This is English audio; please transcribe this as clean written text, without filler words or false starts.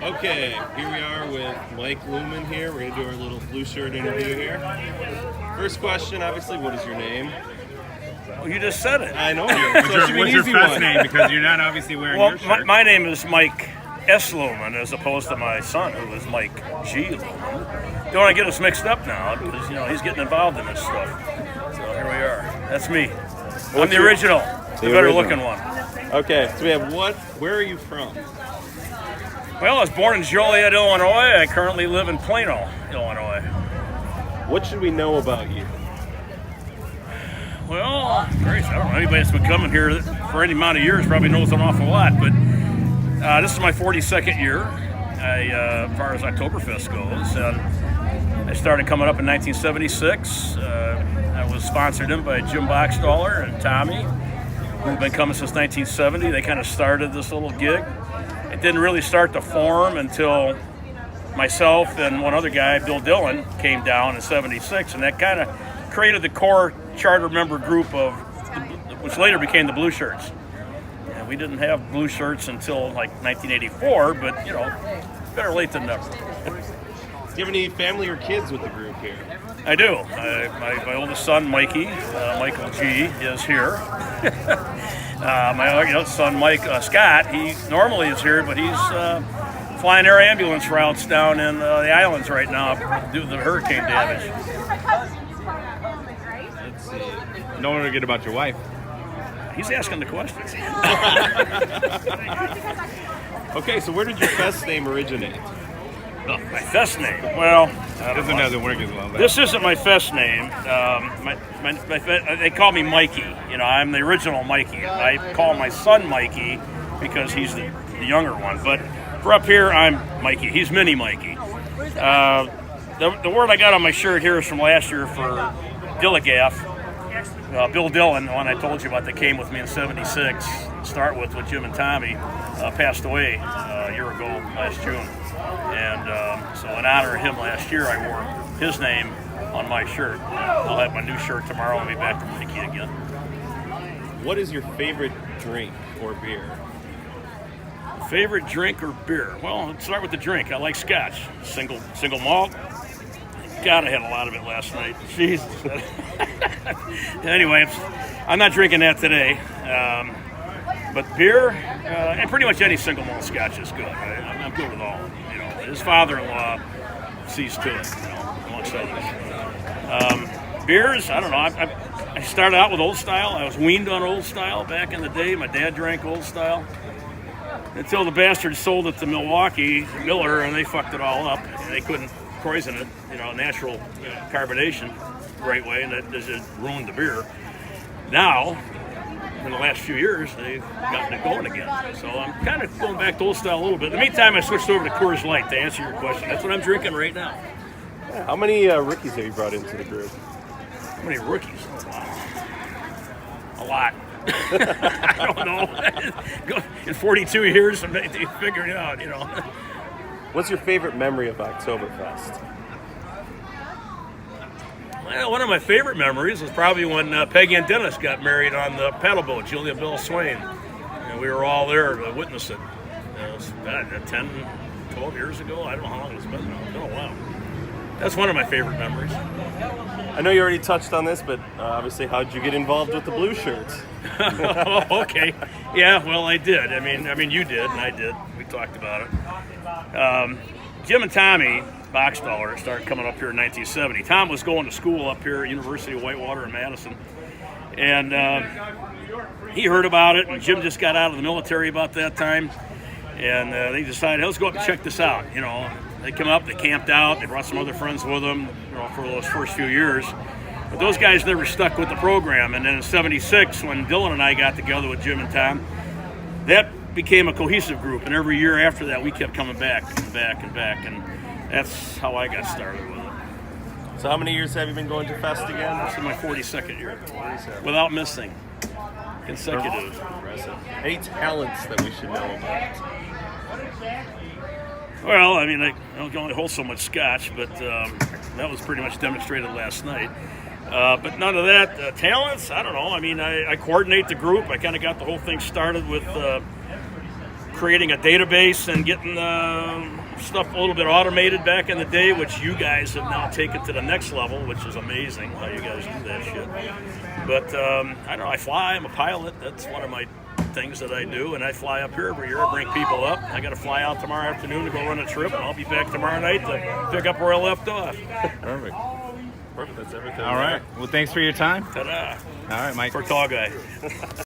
Okay, here we are with Mike Lumen here. We're going to do our little blue shirt interview here. First question, obviously, what is your name? Well, you just said it. I know. What's your first name? Because you're not obviously wearing Well, your shirt. my name is Mike S. Lumen, as opposed to my son, who is Mike G. Lumen. Don't want to get us mixed up now, because he's getting involved in this stuff. So here we are. That's me. I'm the original, the better original. looking one. Okay, so we have where are you from? Well, I was born in Joliet, Illinois. I currently live in Plano, Illinois. What should we know about you? Well, Grace, I don't know. Anybody that's been coming here for any amount of years probably knows an awful lot, but this is my 42nd year, as far as Oktoberfest goes. I started coming up in 1976. I was sponsored in by Jim Boxtaller and Tommy, who've been coming since 1970. They kind of started this little gig. It didn't really start to form until myself and one other guy, Bill Dillon, came down in 76, and that kind of created the core charter member group of, which later became the Blue Shirts. And we didn't have blue shirts until like 1984, but better late than never. Do you have any family or kids with the group here? I do. My oldest son, Mikey, Michael G, is here. My other son, Scott, he normally is here, but he's flying air ambulance routes down in the islands right now due to the hurricane damage. Let's see. Don't forget about your wife. He's asking the questions. Okay, so where did your fest name originate? My fest name? Well, Doesn't work as well. this isn't my fest name. They call me Mikey. I'm the original Mikey. I call my son Mikey because he's the younger one. But for up here, I'm Mikey. He's Mini Mikey. The word I got on my shirt here is from last year for Dilligaff. Bill Dillon, the one I told you about that came with me in '76, start with Jim and Tommy, passed away a year ago last June. And so in honor of him last year, I wore his name on my shirt. I'll have my new shirt tomorrow and be back to Mikey again. What is your favorite drink or beer? Favorite drink or beer? Well, let's start with the drink. I like Scotch, single malt. God, I had a lot of it last night. Jeez. Anyway, I'm not drinking that today. But beer, and pretty much any single malt Scotch is good. I'm good with all of them. His father-in-law sees to it, amongst others. Beers, I don't know. I started out with Old Style. I was weaned on Old Style back in the day. My dad drank Old Style until the bastards sold it to Milwaukee, Miller, and they fucked it all up. They couldn't poison it, natural carbonation the right way, and that just ruined the beer. Now, in the last few years, they've gotten it going again. So I'm kind of going back to Old Style a little bit. In the meantime, I switched over to Coors Light to answer your question. That's what I'm drinking right now. How many rookies have you brought into the group? How many rookies? Wow. A lot. I don't know. In 42 years, they figured it out, What's your favorite memory of Oktoberfest? Well, one of my favorite memories was probably when Peggy and Dennis got married on the paddle boat, Julia Bill Swain. And we were all there to witness it. It was 10, 12 years ago. I don't know how long it's been now. It's been a while. That's one of my favorite memories. I know you already touched on this, but obviously, how did you get involved with the Blue Shirts? Oh, okay. Yeah, well, I did. I mean, you did, and I did. We talked about it. Jim and Tommy Boxtaller started coming up here in 1970. Tom was going to school up here at University of Whitewater in Madison, and he heard about it. And Jim just got out of the military about that time, and they decided, let's go up and check this out. They come up, they camped out, they brought some other friends with them, for those first few years. But those guys never stuck with the program. And then in '76, when Dylan and I got together with Jim and Tom, that became a cohesive group. And every year after that, we kept coming back and back and back. And that's how I got started with it. So how many years have you been going to Fest again? This is my 42nd year, without missing, consecutive. Impressive. Any talents that we should know about? Well, I can only hold so much scotch, but that was pretty much demonstrated last night. But none of that. Talents, I don't know. I coordinate the group. I kind of got the whole thing started with creating a database and getting stuff a little bit automated back in the day, which you guys have now taken to the next level, which is amazing how you guys do that shit. But I don't know, I fly, I'm a pilot. That's one of my things that I do, and I fly up here every year. I bring people up. I got to fly out tomorrow afternoon to go run a trip, and I'll be back tomorrow night to pick up where I left off. Perfect. Perfect. That's everything. All right. Well, thanks for your time. Ta-da. All right, Mike. For tall guy.